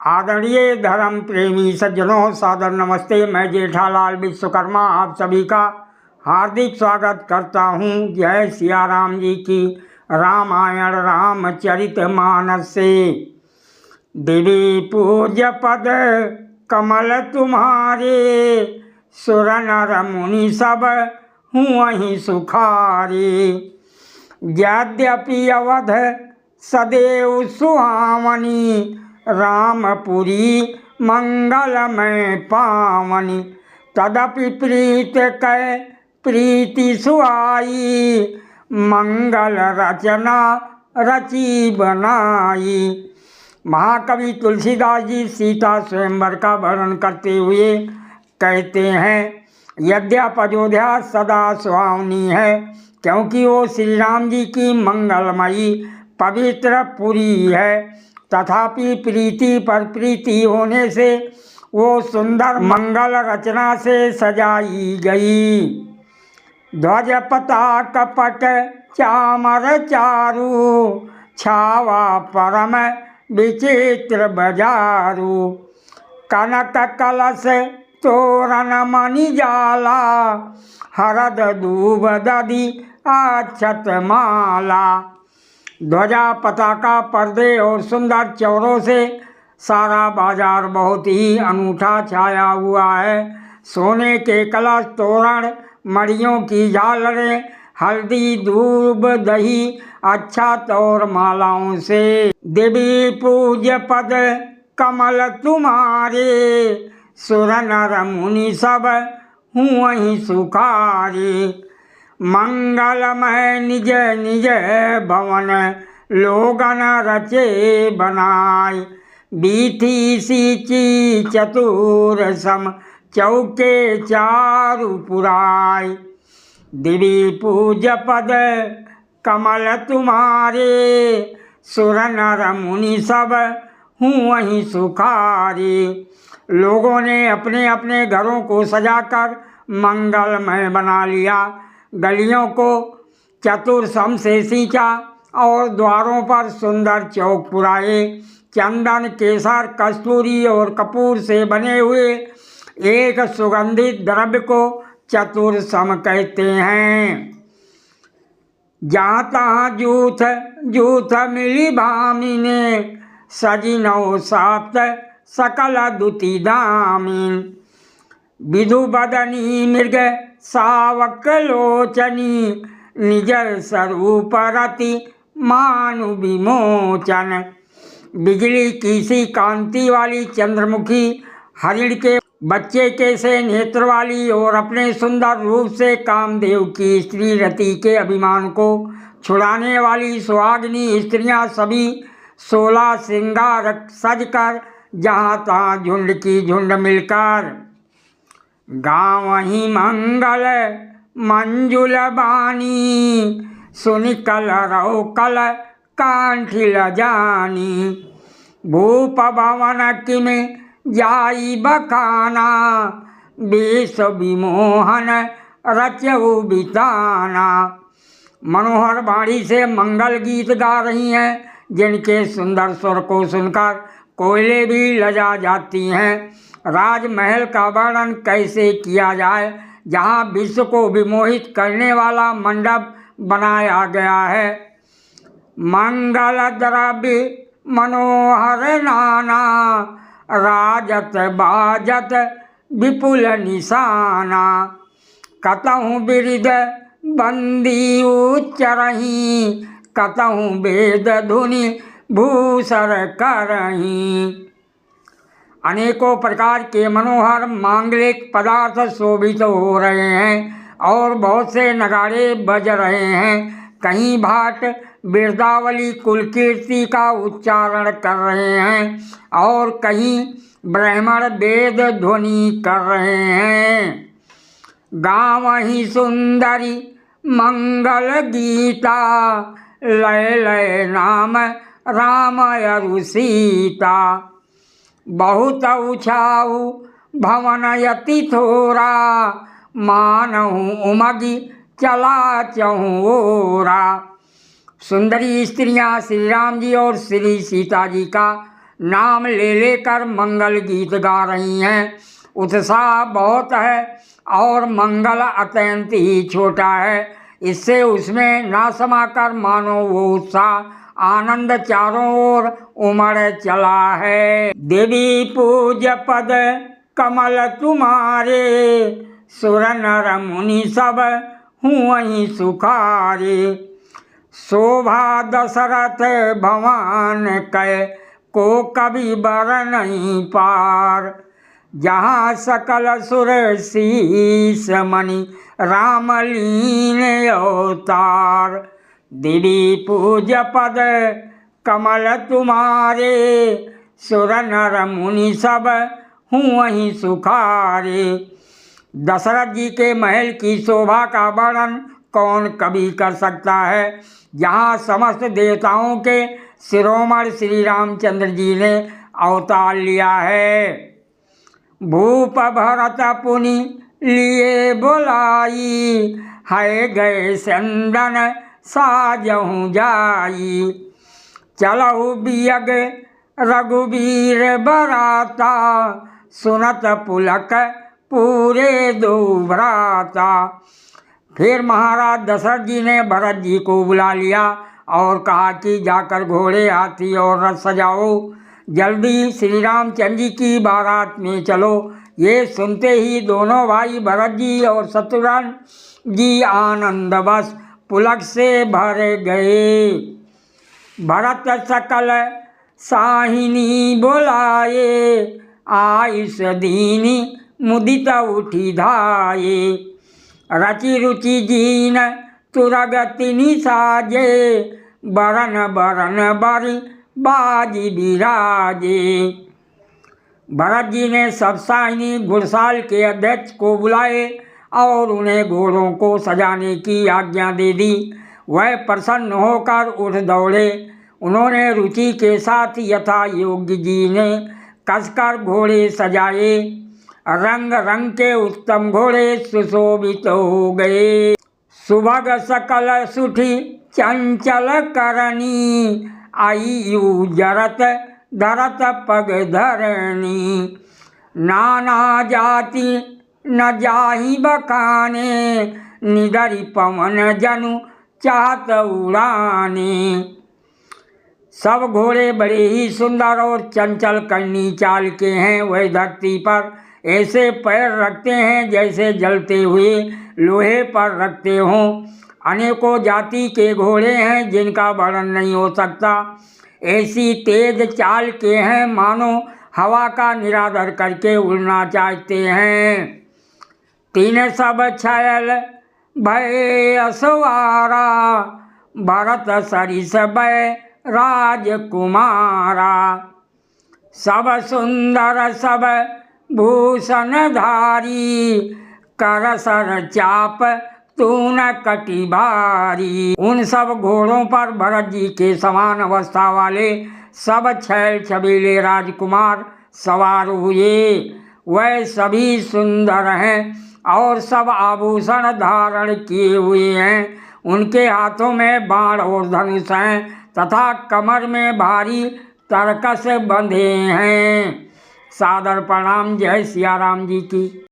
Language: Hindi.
आदरणीय धर्म प्रेमी सज्जनों, सादर नमस्ते। मैं जेठालाल विश्वकर्मा आप सभी का हार्दिक स्वागत करता हूँ। जय सिया राम जी की रामायण रामचरितमानस से। देवी पूज्य पद कमल तुम्हारे, सुर नर मुनि सब हुँ सुखारे। यद्यपि अवध सदैव सुहावनी, रामपुरी मंगलमय पावनी। तदपि प्रीत कै प्रीति सुहाई, मंगल रचना रची बनाई। महाकवि तुलसीदास जी सीता स्वयंवर का वर्णन करते हुए कहते हैं, यद्यप अयोध्या सदा सुहावनी है, क्योंकि वो श्री राम जी की मंगलमयी पवित्र पुरी है। तथापि प्रीति पर प्रीति होने से वो सुंदर मंगल रचना से सजाई गई। ध्वज पताक पट चामर चारु, छावा परम विचित्र बजारू। कनक कलश तोरण मणि जाला, हरद दूब दधि अक्षत माला। ध्वजा पताका पर्दे और सुंदर चौरों से सारा बाजार बहुत ही अनूठा छाया हुआ है। सोने के कलश, तोरण, मड़ियों की झालरें, हल्दी दूब दही अक्षत और मालाओं से। देवी पूज्य पद कमल तुम्हारे, सुर नर मुनि सब हुँ सुखारे। मंगलमय निज निज भवन, लोगन रचे बनाए। बीथी सींची चतुर सम, चौके चारु पुराय। देवी पूज्य पद कमल तुम्हारे, सुर नर मुनि सब हुँ सुखारे। लोगों ने अपने अपने घरों को सजाकर मंगलमय बना लिया। गलियों को चतुर सम से सींचा और द्वारों पर सुंदर चौक पुराए। चंदन, केसर, कस्तूरी और कपूर से बने हुए एक सुगंधित द्रव्य को चतुर सम कहते हैं। जहाँ तहाँ जूथ जूथ मिली भामिने, सजी नौ साप्त सकल दुति दामिन। विधु बदनी मृग सावक लोचनी, निज स्वरूप रति मानु विमोचन। बिजली की सी कांति वाली चंद्रमुखी, हरिण के बच्चे के से नेत्र वाली और अपने सुंदर रूप से कामदेव की स्त्री रति के अभिमान को छुड़ाने वाली सुहागिनी स्त्रियां सभी 16 श्रृंगार सजकर जहाँ तहाँ झुंड की झुंड मिलकर। गावहीं मंगल मंजुल बानी, सुनि कलरव कल कांठिल जानी। भूप भवन किम जाई बखाना, विष विमोहन रचऊ बिताना। मनोहर वाणी से मंगल गीत गा रही हैं, जिनके सुंदर स्वर को सुनकर कोयले भी लजा जाती हैं। राजमहल का वर्णन कैसे किया जाए, जहाँ विश्व को विमोहित करने वाला मंडप बनाया गया है। मंगल द्रव्य मनोहर नाना, राजत बाजत विपुल निशाना। कतहु बिरिद बंदी उच्चरही, कतहु वेद धुनि भूसर करही। अनेकों प्रकार के मनोहर मांगलिक पदार्थ शोभित हो रहे हैं और बहुत से नगाड़े बज रहे हैं। कहीं भाट बिरदावली कुलकीर्ति का उच्चारण कर रहे हैं और कहीं ब्राह्मण वेद ध्वनि कर रहे हैं। गावहीं सुंदरी मंगल गीता, लय लय नाम राम अरु सीता। बहुत उछाऊ भवन यति थोरा, मानहु उमगी चला चहु ओरा। सुंदरी स्त्रियां श्री राम जी और श्री सीता जी का नाम ले लेकर मंगल गीत गा रही हैं। उत्साह बहुत है और मंगल अत्यंत ही छोटा है। इससे उसमें ना समाकर मानो वो उत्साह आनंद चारों ओर उमड़ चला है। देवी पूज्य पद कमल तुम्हारे, सुर नर मुनि सब हुँ सुखारे। शोभा दशरथ भवन कै, को कभी बर नहीं पार। जहाँ सकल सुर शीस मणि, राम लीन अवतार। देवी पूज्य पद कमल तुम्हारे, सुर नर मुनि सब हुँ सुखारे। दशरथ जी के महल की शोभा का वर्णन कौन कभी कर सकता है। जहाँ समस्त देवताओं के शिरोमणि श्री रामचंद्र जी ने अवतार लिया है। भूप भरत पुनि लिए बुलाई, है गए संदन साजहु जाई। चलहु बियग रघुबीर बराता, सुनत पुलक पूरे दो भ्राता। फिर महाराज दशरथ जी ने भरत जी को बुला लिया और कहा कि जाकर घोड़े हाथी और रथ सजाओ, जल्दी श्री रामचंद्र जी की बारात में चलो। ये सुनते ही दोनों भाई भरत जी और शत्रुघ्न जी आनंदवश पुलक से भर गए। भरत सकल साहिनी बुलाए, आयुष दीनी मुदित उठी धाये। रचि रुचि जीन तुरगति निसाजे, बरन बरन बरि बाजी बिराजे। भरत जी ने सब साहिनी घुड़साल के अध्यक्ष को बुलाए और उन्हें घोड़ों को सजाने की आज्ञा दे दी। वह प्रसन्न होकर उठ दौड़े। उन्होंने रुचि के साथ यथा योग्य जी ने कसकर घोड़े सजाए। रंग रंग के उत्तम घोड़े सुशोभित हो गए। सुभग सकल सुठी चंचल करनी, आयु जरत धरत पग धरनी। नाना जाति न जाहि बखाने, निदरि पवन जनु चाहत उड़ाने। सब घोड़े बड़े ही सुंदर और चंचल करनी चाल के हैं। वह धरती पर ऐसे पैर रखते हैं जैसे जलते हुए लोहे पर रखते हों। अनेकों जाति के घोड़े हैं जिनका वर्णन नहीं हो सकता। ऐसी तेज चाल के हैं मानो हवा का निरादर करके उड़ना चाहते हैं। तीन सब छयल भय असवारा, भरत सरिस भय राजकुमारा। सब सुंदर सब भूषण धारी, कर सर चाप तून कटी भारी। उन सब घोड़ों पर भरत जी के समान अवस्था वाले सब छैल छबीले राजकुमार सवार हुए। वह सभी सुंदर हैं और सब आभूषण धारण किए हुए हैं। उनके हाथों में बाण और धनुष हैं तथा कमर में भारी तरकस बंधे हैं। सादर प्रणाम। जय सिया राम जी की।